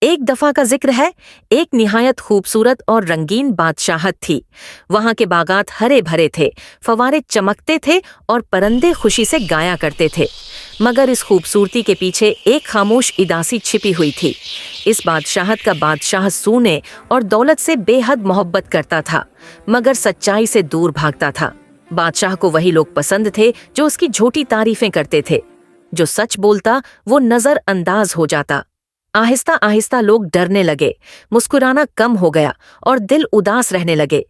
एक दफा का जिक्र है, एक निहायत खूबसूरत और रंगीन बादशाहत थी। वहां के बागात हरे भरे थे, फवारे चमकते थे और परिंदे खुशी से गाया करते थे। मगर इस खूबसूरती के पीछे एक खामोश उदासी छिपी हुई थी। इस बादशाहत का बादशाह सोने और दौलत से बेहद मोहब्बत करता था, मगर सच्चाई से दूर भागता था। बादशाह को वही लोग पसंद थे जो उसकी झूठी तारीफें करते थे। जो सच बोलता वो नजर अंदाज हो जाता। आहिस्ता आहिस्ता लोग डरने लगे, मुस्कुराना कम हो गया और दिल उदास रहने लगे।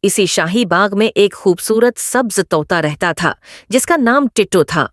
इसी शाही बाग में एक खूबसूरत सब्ज तोता रहता था, जिसका नाम टिट्टू था।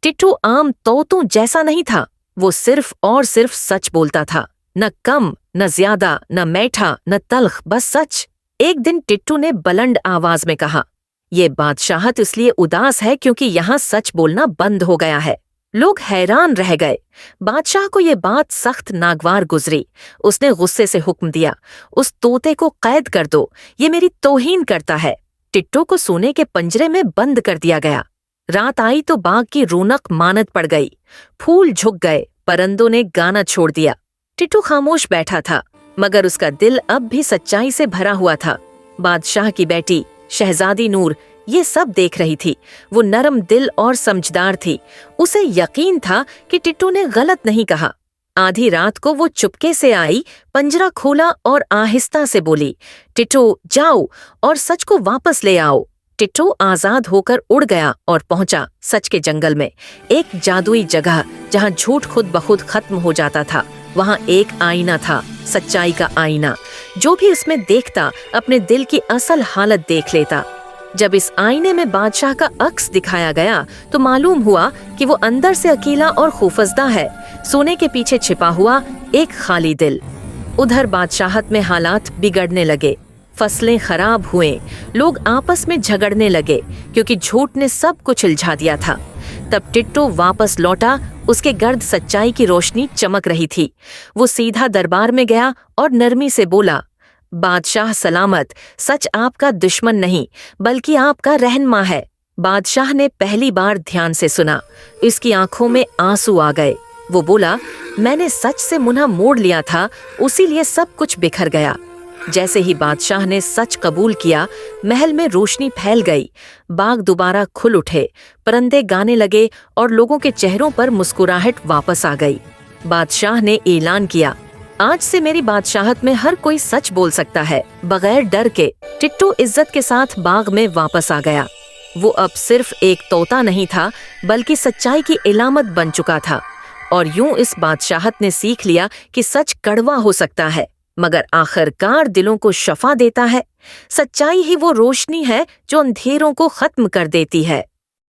टिट्टू आम तोतों जैसा नहीं था, वो सिर्फ और सिर्फ सच बोलता था। न कम, न ज्यादा, न मीठा, न तल्ख, बस सच। एक दिन टिट्टू ने बुलंद आवाज में कहा, ये बादशाहत इसलिए उदास है क्योंकि यहाँ सच बोलना बंद हो गया है। लोग हैरान रह गए। बादशाह को ये बात सख्त नागवार गुजरी। उसने गुस्से से हुक्म दिया, उस तोते को कैद कर दो, ये मेरी तौहीन करता है। टिट्टू को सोने के पंजरे में बंद कर दिया गया। रात आई तो बाग की रौनक मानद पड़ गई। फूल झुक गए, परिंदों ने गाना छोड़ दिया। टिट्टू खामोश बैठा था, मगर उसका दिल अब भी सच्चाई से भरा हुआ था। बादशाह की बेटी शहजादी नूर ये सब देख रही थी। वो नरम दिल और समझदार थी। उसे यकीन था कि टिट्टू ने गलत नहीं कहा। आधी रात को वो चुपके से आई, पंजरा खोला और आहिस्ता से बोली, टिट्टू जाओ और सच को वापस ले आओ। टिट्टू आजाद होकर उड़ गया और पहुंचा सच के जंगल में, एक जादुई जगह जहां झूठ खुद बखुद खत्म हो जाता था। वहां एक आईना था, सच्चाई का आईना। जो भी उसमें देखता अपने दिल की असल हालत देख लेता। जब इस आईने में बादशाह का अक्स दिखाया गया तो मालूम हुआ कि वो अंदर से अकेला और खौफजदा है, सोने के पीछे छिपा हुआ एक खाली दिल। उधर बादशाहत में हालात बिगड़ने लगे, फसलें खराब हुए, लोग आपस में झगड़ने लगे क्योंकि झूठ ने सब कुछ उलझा दिया था। तब टिट्टू वापस लौटा, उसके गर्द सच्चाई की रोशनी चमक रही थी। वो सीधा दरबार में गया और नरमी से बोला, बादशाह सलामत, सच आपका दुश्मन नहीं बल्कि आपका रहनुमा है। बादशाह ने पहली बार ध्यान से सुना। इसकी आंखों में आंसू आ गए। वो बोला, मैंने सच से मुंह मोड़ लिया था, उसी लिए सब कुछ बिखर गया। जैसे ही बादशाह ने सच कबूल किया, महल में रोशनी फैल गई, बाग दोबारा खुल उठे, परिंदे गाने लगे और लोगों के चेहरों पर मुस्कुराहट वापस आ गई। बादशाह ने ऐलान किया, आज से मेरी बादशाहत में हर कोई सच बोल सकता है, बगैर डर के। टिट्टू इज्जत के साथ बाग में वापस आ गया। वो अब सिर्फ एक तोता नहीं था, बल्कि सच्चाई की इलामत बन चुका था। और यूं इस बादशाहत ने सीख लिया कि सच कड़वा हो सकता है, मगर आखिरकार दिलों को शफा देता है। सच्चाई ही वो रोशनी है जो अंधेरों को खत्म कर देती है।